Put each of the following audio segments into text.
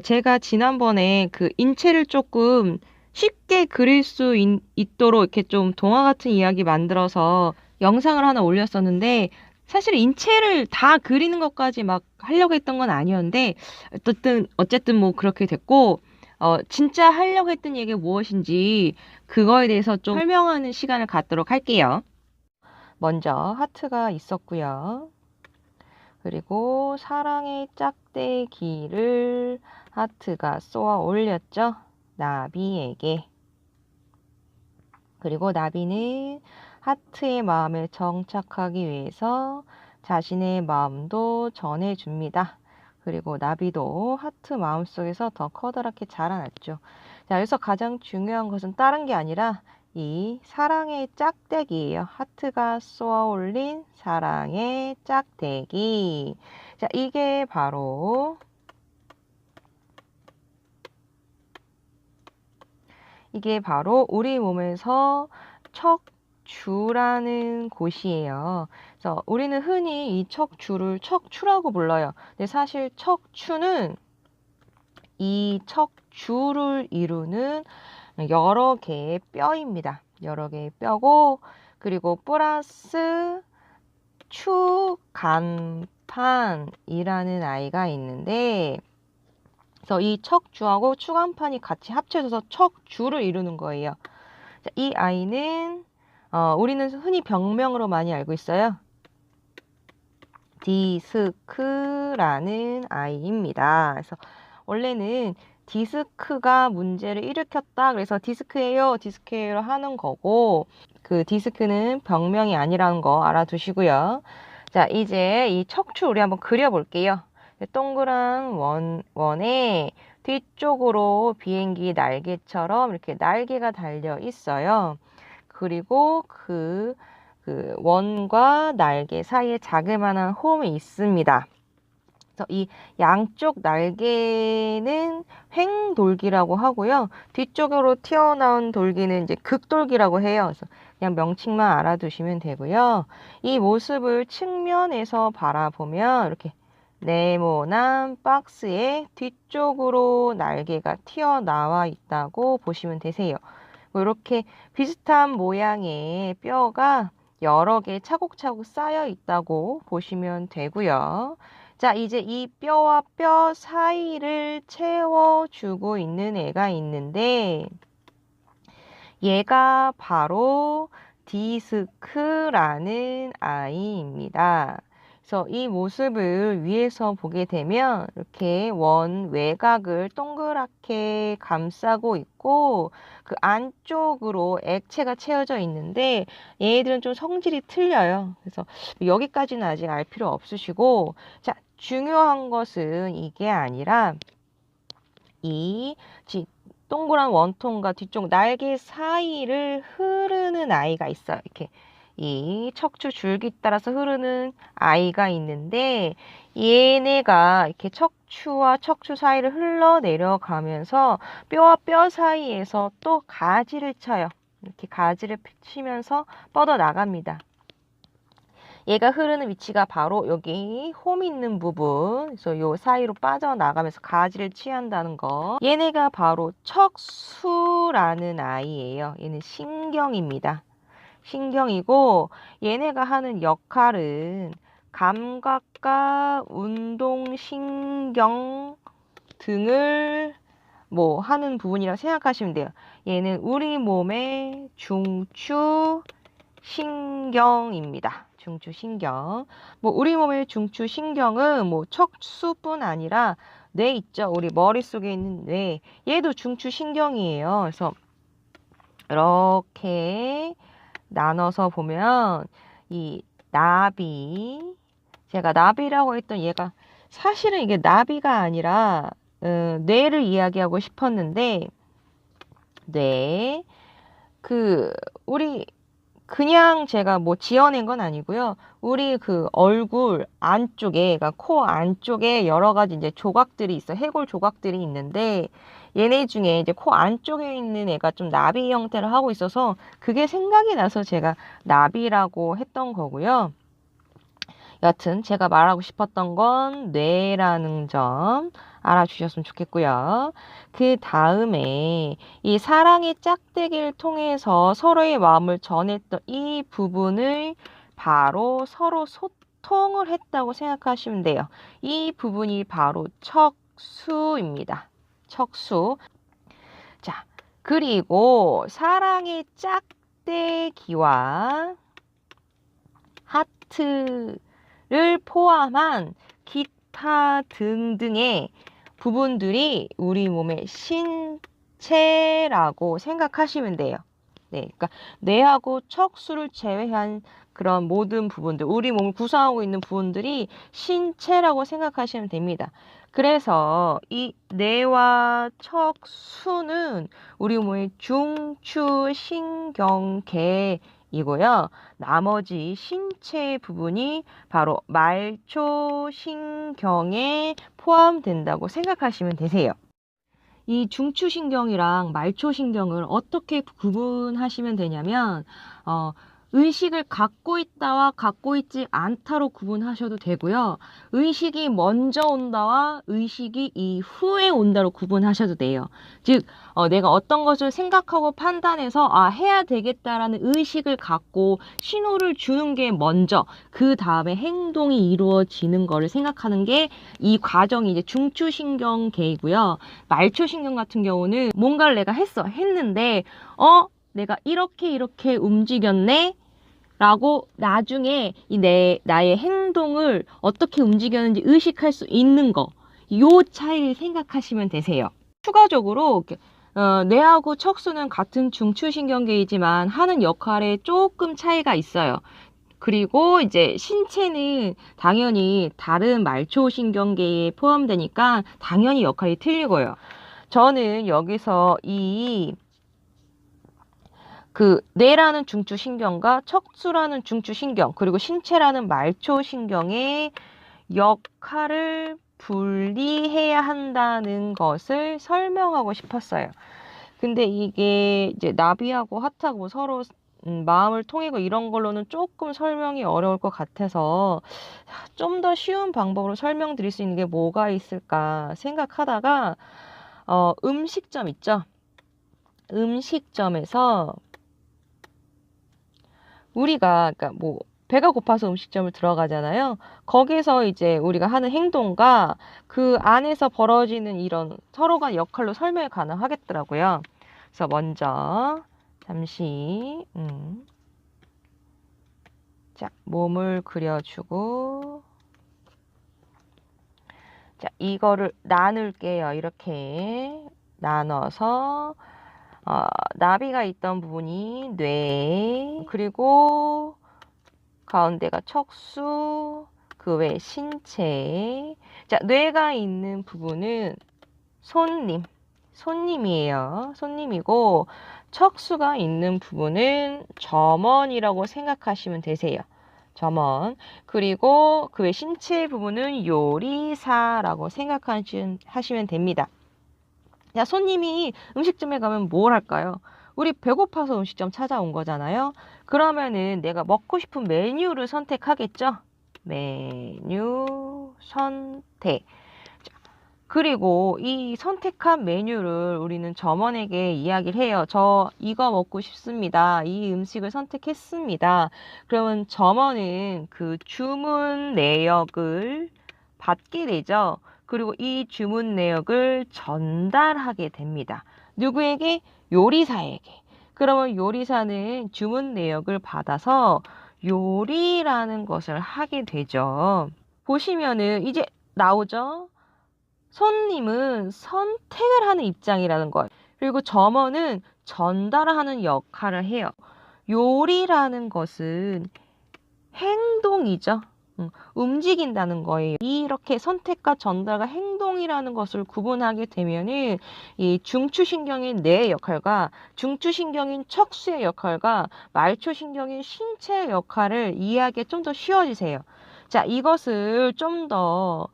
제가 지난번에 그 인체를 조금 쉽게 그릴 수 있도록 이렇게 좀 동화 같은 이야기 만들어서 영상을 하나 올렸었는데, 사실 인체를 다 그리는 것까지 막 하려고 했던 건 아니었는데, 어쨌든 뭐 그렇게 됐고, 진짜 하려고 했던 얘기가 무엇인지 그거에 대해서 좀 설명하는 시간을 갖도록 할게요. 먼저 하트가 있었고요. 그리고 사랑의 짝대기를 하트가 쏘아 올렸죠. 나비에게. 그리고 나비는 하트의 마음에 정착하기 위해서 자신의 마음도 전해줍니다. 그리고 나비도 하트 마음속에서 더 커다랗게 자라났죠. 자, 여기서 가장 중요한 것은 다른 게 아니라 이 사랑의 짝대기예요. 하트가 쏘아 올린 사랑의 짝대기. 자, 이게 바로 우리 몸에서 척추라는 곳이에요. 그래서 우리는 흔히 이 척추를 척추라고 불러요. 근데 사실 척추는 이 척추를 이루는 여러 개의 뼈입니다. 여러 개의 뼈고, 그리고 플러스 추간판이라는 아이가 있는데, 그래서 이 척추하고 추간판이 같이 합쳐져서 척추를 이루는 거예요. 자, 이 아이는 우리는 흔히 병명으로 많이 알고 있어요. 디스크라는 아이입니다. 그래서 원래는 디스크가 문제를 일으켰다. 그래서 디스크예요 하는 거고, 그 디스크는 병명이 아니라는 거 알아두시고요. 자, 이제 이 척추 우리 한번 그려볼게요. 동그란 원에 뒤쪽으로 비행기 날개처럼 이렇게 날개가 달려 있어요. 그리고 그 원과 날개 사이에 자그마한 홈이 있습니다. 그래서 이 양쪽 날개는 횡돌기라고 하고요. 뒤쪽으로 튀어나온 돌기는 이제 극돌기라고 해요. 그래서 그냥 명칭만 알아두시면 되고요. 이 모습을 측면에서 바라보면 이렇게 네모난 박스의 뒤쪽으로 날개가 튀어나와 있다고 보시면 되세요. 이렇게 비슷한 모양의 뼈가 여러 개 차곡차곡 쌓여 있다고 보시면 되고요. 자, 이제 이 뼈와 뼈 사이를 채워주고 있는 애가 있는데, 얘가 바로 디스크라는 아이입니다. 그래서 이 모습을 위에서 보게 되면 이렇게 원 외곽을 동그랗게 감싸고 있고, 그 안쪽으로 액체가 채워져 있는데 얘네들은 좀 성질이 틀려요. 그래서 여기까지는 아직 알 필요 없으시고, 자, 중요한 것은 이게 아니라 이 동그란 원통과 뒤쪽 날개 사이를 흐르는 아이가 있어요. 이렇게 이 척추 줄기 따라서 흐르는 아이가 있는데, 얘네가 이렇게 척추와 척추 사이를 흘러내려가면서 뼈와 뼈 사이에서 또 가지를 쳐요. 이렇게 가지를 치면서 뻗어 나갑니다. 얘가 흐르는 위치가 바로 여기 홈 있는 부분, 그래서 요 사이로 빠져나가면서 가지를 취한다는 거. 얘네가 바로 척수라는 아이예요. 얘는 신경입니다. 신경이고, 얘네가 하는 역할은 감각과 운동신경 등을 뭐 하는 부분이라고 생각하시면 돼요. 얘는 우리 몸의 중추 신경입니다. 중추신경. 뭐 우리 몸의 중추신경은 뭐 척수뿐 아니라 뇌 있죠. 우리 머릿속에 있는 뇌. 얘도 중추신경이에요. 그래서 이렇게 나눠서 보면 이 나비, 제가 나비라고 했던 얘가 사실은 이게 나비가 아니라 뇌를 이야기하고 싶었는데, 뇌, 우리 그냥 제가 뭐 지어낸 건 아니고요. 우리 그 얼굴 안쪽에, 그러니까 코 안쪽에 여러 가지 이제 조각들이 있어. 해골 조각들이 있는데, 얘네 중에 이제 코 안쪽에 있는 애가 좀 나비 형태를 하고 있어서 그게 생각이 나서 제가 나비라고 했던 거고요. 여튼 제가 말하고 싶었던 건 뇌라는 점 알아주셨으면 좋겠고요. 그 다음에 이 사랑의 짝대기를 통해서 서로의 마음을 전했던 이 부분을 바로 서로 소통을 했다고 생각하시면 돼요. 이 부분이 바로 척수입니다. 척수. 자, 그리고 사랑의 짝대기와 하트를 포함한 기타 등등의 부분들이 우리 몸의 신체라고 생각하시면 돼요. 네, 그러니까 뇌하고 척수를 제외한 그런 모든 부분들, 우리 몸을 구성하고 있는 부분들이 신체라고 생각하시면 됩니다. 그래서 이 뇌와 척수는 우리 몸의 중추신경계이고요. 나머지 신체 부분이 바로 말초신경에 포함된다고 생각하시면 되세요. 이 중추신경이랑 말초신경을 어떻게 구분하시면 되냐면 의식을 갖고 있다와 갖고 있지 않다로 구분하셔도 되고요. 의식이 먼저 온다와 의식이 이후에 온다로 구분하셔도 돼요. 즉 내가 어떤 것을 생각하고 판단해서 해야 되겠다라는 의식을 갖고 신호를 주는 게 먼저, 그 다음에 행동이 이루어지는 거를 생각하는 게 이 과정이 이제 중추신경계이고요. 말초신경 같은 경우는 뭔가를 내가 했는데 내가 이렇게 움직였네 라고 나중에 나의 행동을 어떻게 움직였는지 의식할 수 있는 거, 요 차이를 생각하시면 되세요. 추가적으로 뇌하고 척수는 같은 중추신경계이지만 하는 역할에 조금 차이가 있어요. 그리고 이제 신체는 당연히 다른 말초신경계에 포함되니까 당연히 역할이 틀리고요. 저는 여기서 뇌라는 중추신경과 척수라는 중추신경, 그리고 신체라는 말초신경의 역할을 분리해야 한다는 것을 설명하고 싶었어요. 근데 이게 이제 나비하고 하트하고 서로 마음을 통하고 이런 걸로는 조금 설명이 어려울 것 같아서 좀 더 쉬운 방법으로 설명드릴 수 있는 게 뭐가 있을까 생각하다가 음식점 있죠? 음식점에서 우리가 그러니까 뭐 배가 고파서 음식점을 들어가잖아요. 거기서 이제 우리가 하는 행동과 그 안에서 벌어지는 이런 서로가 역할로 설명이 가능하겠더라고요. 그래서 먼저 잠시 자, 몸을 그려주고 자, 이거를 나눌게요. 이렇게 나눠서 나비가 있던 부분이 뇌, 그리고 가운데가 척수, 그 외 신체. 자, 뇌가 있는 부분은 손님이에요. 손님이고, 척수가 있는 부분은 점원이라고 생각하시면 되세요. 점원. 그리고 그 외 신체 부분은 요리사라고 생각하시면 됩니다. 자, 손님이 음식점에 가면 뭘 할까요? 우리 배고파서 음식점 찾아온 거잖아요. 그러면은 내가 먹고 싶은 메뉴를 선택하겠죠? 메뉴 선택. 자, 그리고 이 선택한 메뉴를 우리는 점원에게 이야기를 해요. 저 이거 먹고 싶습니다. 이 음식을 선택했습니다. 그러면 점원은 그 주문 내역을 받게 되죠. 그리고 이 주문 내역을 전달하게 됩니다. 누구에게? 요리사에게. 그러면 요리사는 주문 내역을 받아서 요리라는 것을 하게 되죠. 보시면은 이제 나오죠? 손님은 선택을 하는 입장이라는 거예요. 그리고 점원은 전달하는 역할을 해요. 요리라는 것은 행동이죠. 움직인다는 거예요. 이렇게 선택과 전달과 행동이라는 것을 구분하게 되면은 이 중추신경인 뇌의 역할과 중추신경인 척수의 역할과 말초신경인 신체의 역할을 이해하기 좀 더 쉬워지세요. 자, 이것을 좀 더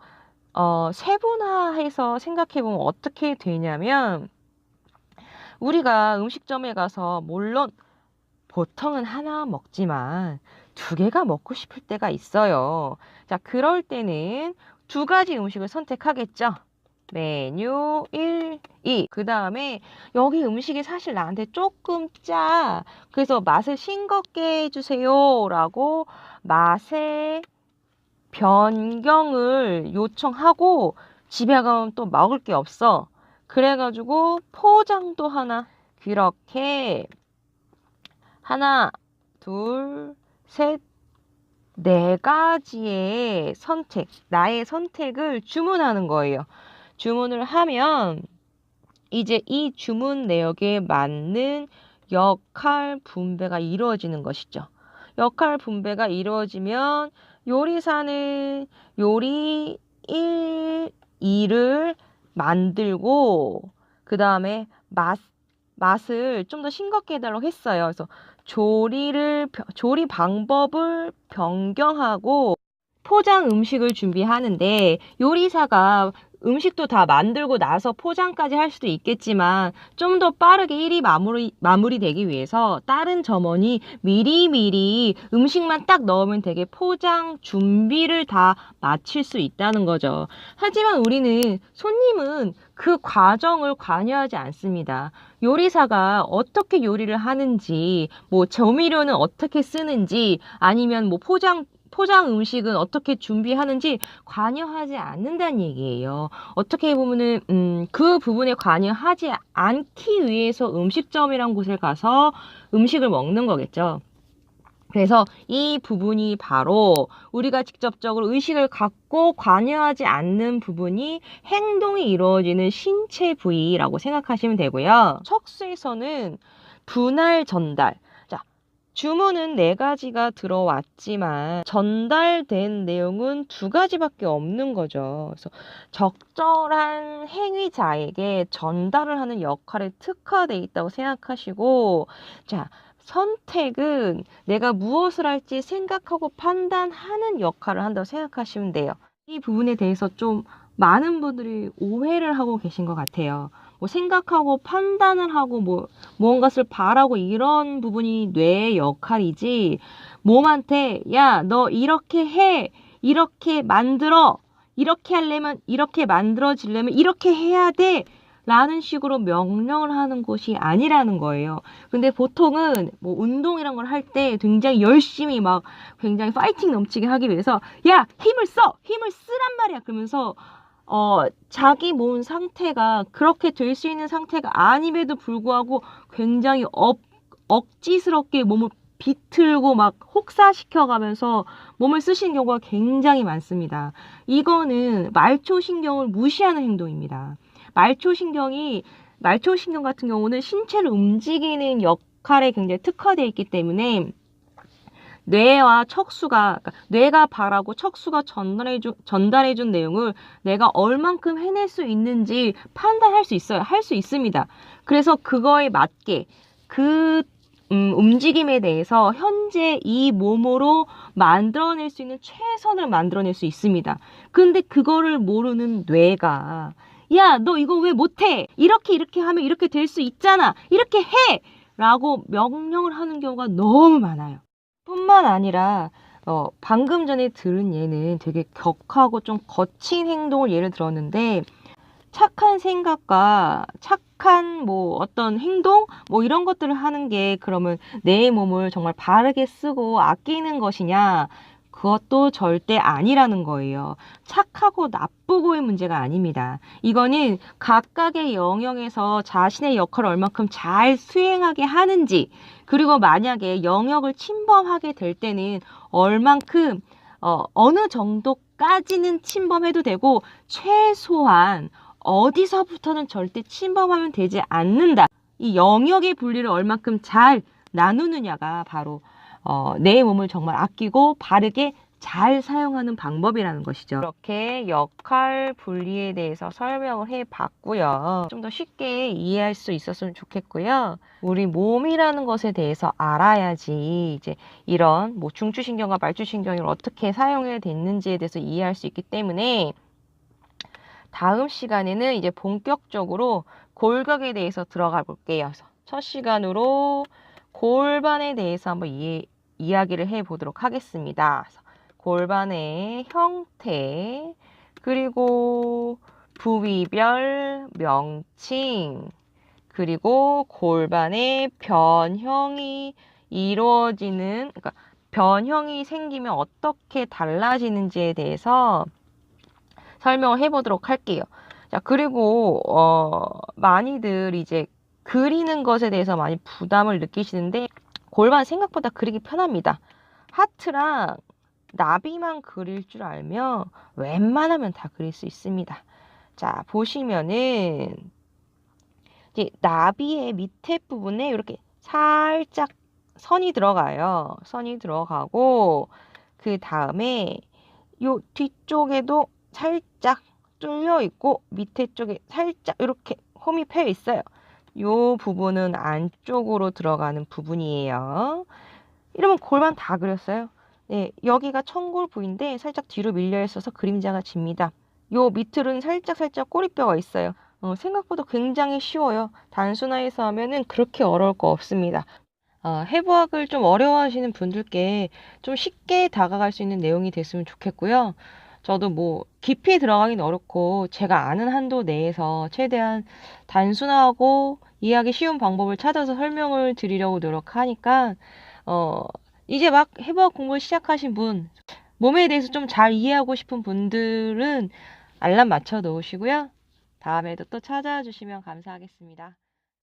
세분화해서 생각해 보면 어떻게 되냐면 우리가 음식점에 가서 물론 보통은 하나 먹지만 두 개가 먹고 싶을 때가 있어요. 자, 그럴 때는 두 가지 음식을 선택하겠죠. 메뉴 1, 2. 그 다음에 여기 음식이 사실 나한테 조금 짜. 그래서 맛을 싱겁게 해주세요. 라고 맛의 변경을 요청하고 집에 가면 또 먹을 게 없어. 그래가지고 포장도 하나. 그렇게 하나, 둘, 셋, 네 가지의 선택, 나의 선택을 주문하는 거예요. 주문을 하면 이제 이 주문 내역에 맞는 역할 분배가 이루어지는 것이죠. 역할 분배가 이루어지면 요리사는 요리 1, 2를 만들고 그 다음에 맛을 좀 더 싱겁게 해달라고 했어요. 그래서 조리 방법을 변경하고 포장 음식을 준비하는데 요리사가 음식도 다 만들고 나서 포장까지 할 수도 있겠지만 좀 더 빠르게 일이 마무리되기 위해서 다른 점원이 미리미리 음식만 딱 넣으면 되게 포장 준비를 다 마칠 수 있다는 거죠. 하지만 우리는 손님은 그 과정을 관여하지 않습니다. 요리사가 어떻게 요리를 하는지, 뭐 조미료는 어떻게 쓰는지, 아니면 뭐 포장 음식은 어떻게 준비하는지 관여하지 않는다는 얘기예요. 어떻게 보면은 그 부분에 관여하지 않기 위해서 음식점이란 곳에 가서 음식을 먹는 거겠죠. 그래서 이 부분이 바로 우리가 직접적으로 의식을 갖고 관여하지 않는 부분이 행동이 이루어지는 신체 부위라고 생각하시면 되고요. 척수에서는 분할 전달. 자, 주문은 4가지가 들어왔지만 전달된 내용은 2가지밖에 없는 거죠. 그래서 적절한 행위자에게 전달을 하는 역할에 특화되어 있다고 생각하시고, 자, 선택은 내가 무엇을 할지 생각하고 판단하는 역할을 한다고 생각하시면 돼요. 이 부분에 대해서 좀 많은 분들이 오해를 하고 계신 것 같아요. 뭐 생각하고 판단을 하고 뭐 무언가를 바라고 이런 부분이 뇌의 역할이지, 몸한테 야, 너 이렇게 해, 이렇게 만들어, 이렇게 하려면 이렇게 만들어지려면 이렇게 해야 돼 라는 식으로 명령을 하는 곳이 아니라는 거예요. 근데 보통은 뭐 운동이란 걸 할 때 굉장히 열심히 막 굉장히 파이팅 넘치게 하기 위해서 야, 힘을 써! 힘을 쓰란 말이야! 그러면서 자기 몸 상태가 그렇게 될 수 있는 상태가 아님에도 불구하고 굉장히 억지스럽게 몸을 비틀고 막 혹사시켜가면서 몸을 쓰시는 경우가 굉장히 많습니다. 이거는 말초신경을 무시하는 행동입니다. 말초신경 같은 경우는 신체를 움직이는 역할에 굉장히 특화되어 있기 때문에 뇌와 척수가, 그러니까 뇌가 바라고 척수가 전달해준 내용을 내가 얼만큼 해낼 수 있는지 판단할 수 있어요. 할 수 있습니다. 그래서 그거에 맞게 그 움직임에 대해서 현재 이 몸으로 만들어낼 수 있는 최선을 만들어낼 수 있습니다. 근데 그거를 모르는 뇌가 야, 너 이거 왜 못해? 이렇게 하면 이렇게 될 수 있잖아. 이렇게 해! 라고 명령을 하는 경우가 너무 많아요. 뿐만 아니라 방금 전에 들은 예는 되게 격하고 좀 거친 행동을 예를 들었는데, 착한 생각과 착한 뭐 어떤 행동 뭐 이런 것들을 하는 게 그러면 내 몸을 정말 바르게 쓰고 아끼는 것이냐? 그것도 절대 아니라는 거예요. 착하고 나쁘고의 문제가 아닙니다. 이거는 각각의 영역에서 자신의 역할을 얼만큼 잘 수행하게 하는지, 그리고 만약에 영역을 침범하게 될 때는 얼만큼 어느 정도까지는 침범해도 되고 최소한 어디서부터는 절대 침범하면 되지 않는다. 이 영역의 분리를 얼만큼 잘 나누느냐가 바로 내 몸을 정말 아끼고 바르게 잘 사용하는 방법이라는 것이죠. 이렇게 역할 분리에 대해서 설명을 해봤고요. 좀 더 쉽게 이해할 수 있었으면 좋겠고요. 우리 몸이라는 것에 대해서 알아야지 이제 이런 뭐 중추신경과 말추신경을 어떻게 사용해야 되는지에 대해서 이해할 수 있기 때문에 다음 시간에는 이제 본격적으로 골격에 대해서 들어가 볼게요. 첫 시간으로 골반에 대해서 한번 이야기를 해보도록 하겠습니다. 골반의 형태, 그리고 부위별 명칭, 그리고 골반의 변형이 이루어지는, 그러니까 변형이 생기면 어떻게 달라지는지에 대해서 설명을 해보도록 할게요. 자, 그리고 많이들 이제 그리는 것에 대해서 많이 부담을 느끼시는데 골반 생각보다 그리기 편합니다. 하트랑 나비만 그릴 줄 알면 웬만하면 다 그릴 수 있습니다. 자, 보시면은 이제 나비의 밑에 부분에 이렇게 살짝 선이 들어가요. 선이 들어가고 그 다음에 요 뒤쪽에도 살짝 뚫려 있고 밑에 쪽에 살짝 이렇게 홈이 패여 있어요. 요 부분은 안쪽으로 들어가는 부분이에요. 이러면 골반 다 그렸어요. 네, 여기가 청골 부위인데 살짝 뒤로 밀려 있어서 그림자가 집니다. 요 밑으로는 살짝 꼬리뼈가 있어요. 생각보다 굉장히 쉬워요. 단순화해서 하면은 그렇게 어려울 거 없습니다. 해부학을 좀 어려워하시는 분들께 좀 쉽게 다가갈 수 있는 내용이 됐으면 좋겠고요. 저도 뭐 깊이 들어가긴 어렵고 제가 아는 한도 내에서 최대한 단순하고 이해하기 쉬운 방법을 찾아서 설명을 드리려고 노력하니까 이제 막 해부학 공부 시작하신 분, 몸에 대해서 좀 잘 이해하고 싶은 분들은 알람 맞춰 놓으시고요. 다음에도 또 찾아와 주시면 감사하겠습니다.